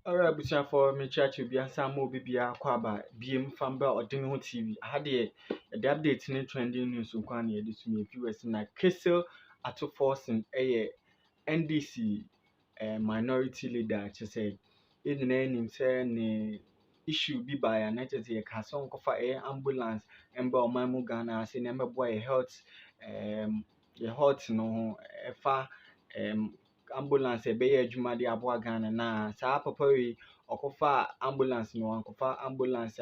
Alright, Busia for me chat to be a Samo Bibia Quaba, BM Famba or Dingo TV. I had the update in trending news on Kwani, this me viewers in a Kessel Ato Forson, a NDC minority leader, to say, in the name saying issue be by an entity a casson for a ambulance and by my Mugana, say, number boy health, the hot no, a far ambulance ɛbɛyɛ adwuma de aboa Ghana na saa papa yi ɔkɔfa ambulance no wankɔfa ambulance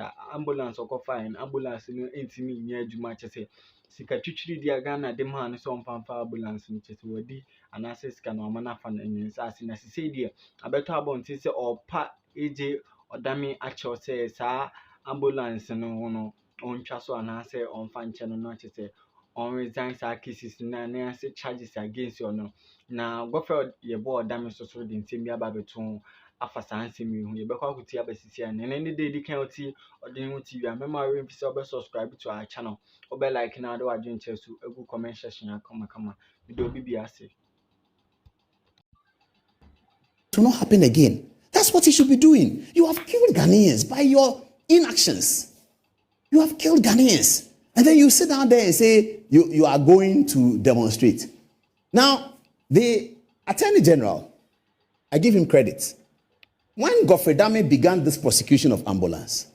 ɔkɔfa ambulance no ntumi nyɛ adwuma kyɛ sɛ sika twitwiri di a Ghana de maa no sɛ ɔmfamfa ambulance no kyɛ sɛ wadi anaasɛ sika no ɔma no afa no anyinsase na sesei deɛ abɛtɔ abɔnten sɛ ɔpa agye ɔdame akyɛw sɛ saa ambulance no ho no ɔntwa so anaasɛ ɔmfa nkyɛ no na kyɛ sɛ ɔnresign saa cases na ne ase charges against ɔno na gɔfrɛ yɛbɔ ɔdame so so de nsɛm bi aba bɛto afa saa nsɛm yi ho yɛbɛkɔ akɔti abɛsisi a nene ne de edi kan ɔti ɔde ho TV a mɛma wɔn mfi sɛ ɔbɛ to our channel ɔbɛ like na ɔde wadwe nkyɛn so egu comment section akamakama video bi bi ase. It will not happen again. That's what you should be doing. You have killed Ghanaians by your inactions. You have killed Ghanaians. And then you sit down there and say you are going to demonstrate. Now, the Attorney General, I give him credit. When Godfrey Dame began this prosecution of ambulance,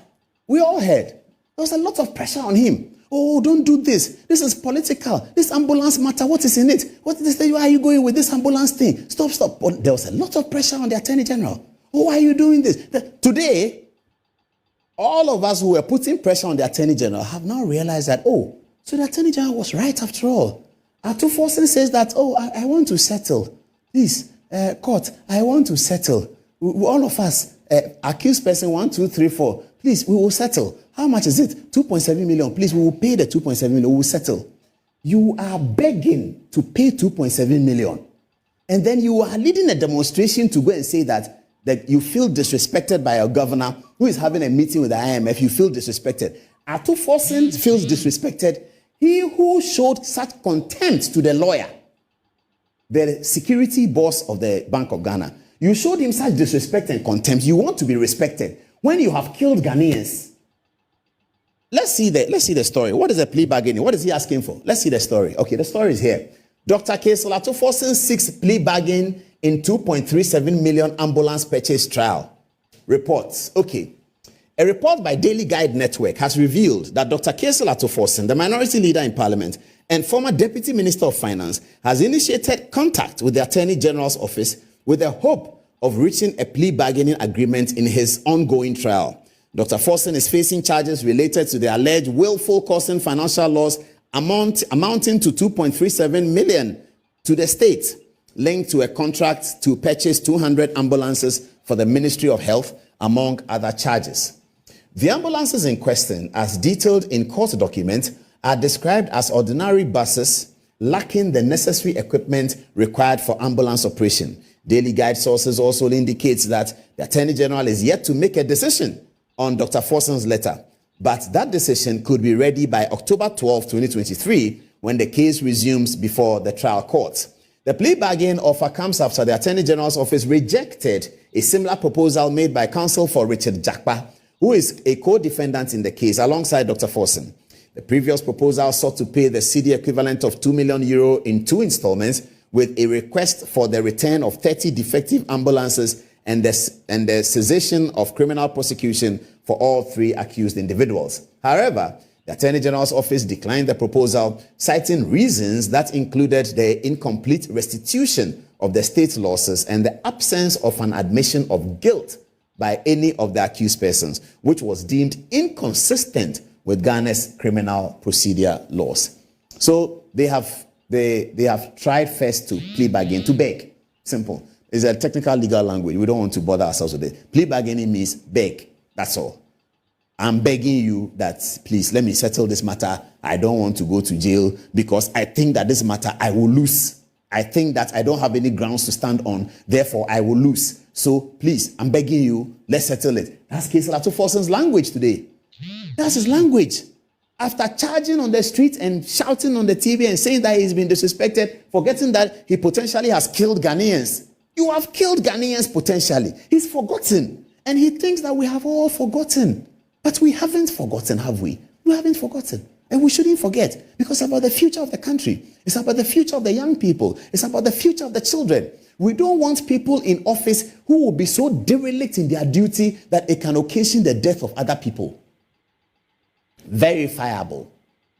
we all heard there was a lot of pressure on him. Oh, don't do this. This is political. This ambulance matter. What is in it? What is this? Why are you going with this ambulance thing? Stop. But there was a lot of pressure on the Attorney General. Oh, why are you doing this? Today, all of us who were putting pressure on the Attorney General have now realized that, oh, so the Attorney General was right after all. Ato Forson says that, oh, I want to settle. Please, court, I want to settle. All of us, accused person 1, 2, 3, 4, please, we will settle. How much is it? 2.7 million. Please, we will pay the 2.7 million. We will settle. You are begging to pay 2.7 million. And then you are leading a demonstration to go and say that you feel disrespected by a governor who is having a meeting with the IMF. You feel disrespected. Ato Forson feels disrespected. He who showed such contempt to the lawyer, the security boss of the Bank of Ghana, you showed him such disrespect and contempt. You want to be respected when you have killed Ghanaians. Let's see the story. What is the plea bargaining? What is he asking for? Let's see the story. Okay, the story is here. Dr. Ato Forson seeks plea bargain in 2.37 million ambulance purchase trial. Reports. Okay. A report by Daily Guide Network has revealed that Dr. Ato Forson, the minority leader in parliament and former deputy minister of finance, has initiated contact with the Attorney General's office with the hope of reaching a plea bargaining agreement in his ongoing trial. Dr. Forson is facing charges related to the alleged willful causing financial loss amounting to 2.37 million to the state, linked to a contract to purchase 200 ambulances for the Ministry of Health, among other charges. The ambulances in question, as detailed in court documents, are described as ordinary buses lacking the necessary equipment required for ambulance operation. Daily Guide sources also indicates that the Attorney General is yet to make a decision on Dr. Forson's letter, but that decision could be ready by October 12, 2023, when the case resumes before the trial court. The plea bargain offer comes after the Attorney General's office rejected a similar proposal made by counsel for Richard Jakpa, who is a co-defendant in the case alongside Dr. Forson. The previous proposal sought to pay the cedi equivalent of €2 million in 2 installments, with a request for the return of 30 defective ambulances and the cessation of criminal prosecution for all 3 accused individuals. However, the Attorney General's office declined the proposal, citing reasons that included the incomplete restitution of the state losses and the absence of an admission of guilt by any of the accused persons, which was deemed inconsistent with Ghana's criminal procedure laws. So they have tried first to plea bargain, to beg. Simple. It's a technical legal language. We don't want to bother ourselves with it. Plea bargaining means beg. That's all. I'm begging you that, please, let me settle this matter. I don't want to go to jail because I think that this matter I will lose. I think that I don't have any grounds to stand on. Therefore, I will lose. So, please, I'm begging you, let's settle it. That's Ato Forson's language today. That's his language. After charging on the street and shouting on the TV and saying that he's been disrespected, forgetting that he potentially has killed Ghanaians. You have killed Ghanaians potentially. He's forgotten. And he thinks that we have all forgotten. But we haven't forgotten, have we? We haven't forgotten. And we shouldn't forget, because it's about the future of the country. It's about the future of the young people. It's about the future of the children. We don't want people in office who will be so derelict in their duty that it can occasion the death of other people. Verifiable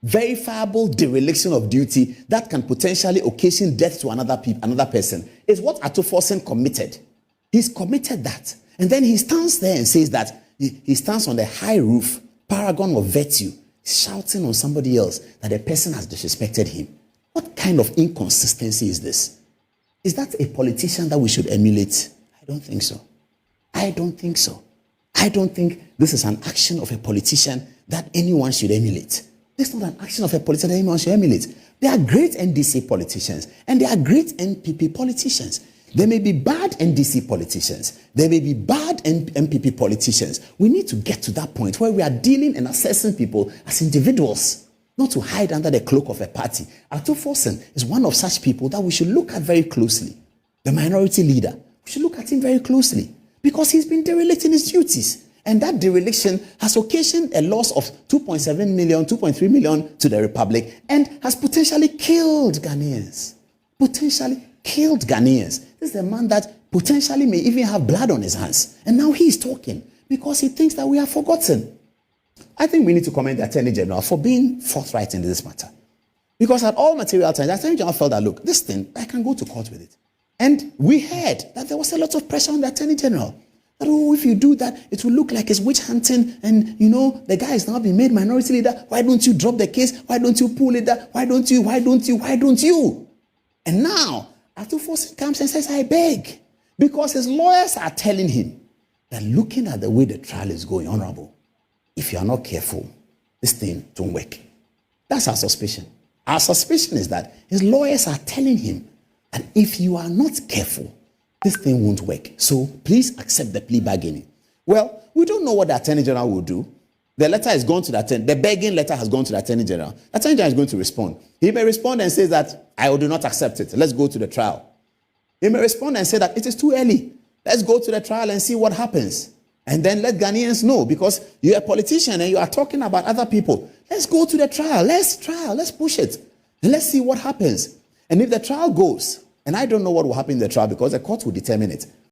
dereliction of duty that can potentially occasion death to another person is what Ato Forson committed. He's committed that. And then he stands there and says that he stands on the high roof, paragon of virtue, shouting on somebody else that the person has disrespected him. What kind of inconsistency is this? Is that a politician that we should emulate? I don't think so. I don't think so. I don't think this is an action of a politician that anyone should emulate. This is not an action of a politician that anyone should emulate. There are great NDC politicians and there are great NPP politicians. There may be bad NDC politicians. There may be bad MPP politicians. We need to get to that point where we are dealing and assessing people as individuals, not to hide under the cloak of a party. Ato Forson is one of such people that we should look at very closely. The minority leader, we should look at him very closely because he's been derelict in his duties. And that dereliction has occasioned a loss of 2.7 million, 2.3 million to the Republic and has potentially killed Ghanaians. Potentially killed Ghanaians. This is a man that potentially may even have blood on his hands. And now he's talking because he thinks that we have forgotten. I think we need to commend the Attorney General for being forthright in this matter. Because at all material times, the Attorney General felt that, look, this thing, I can go to court with it. And we heard that there was a lot of pressure on the Attorney General. That, oh, if you do that, it will look like it's witch hunting. And, you know, the guy is now being made minority leader. Why don't you drop the case? Why don't you pull it down? Why don't you? And now, Ato Forson comes and says, I beg. Because his lawyers are telling him that looking at the way the trial is going, Honorable, if you are not careful, this thing don't work. That's our suspicion. Our suspicion is that his lawyers are telling him that if you are not careful, this thing won't work. So please accept the plea bargaining. Well, we don't know what the Attorney General will do. The letter has gone to the begging letter has gone to the Attorney General. The Attorney General is going to respond. He may respond and say that I do not accept it. Let's go to the trial. He may respond and say that it is too early. Let's go to the trial and see what happens. And then let Ghanaians know, because you're a politician and you are talking about other people. Let's go to the trial. Let's push it. And let's see what happens. And if the trial goes, and I don't know what will happen in the trial because the court will determine it.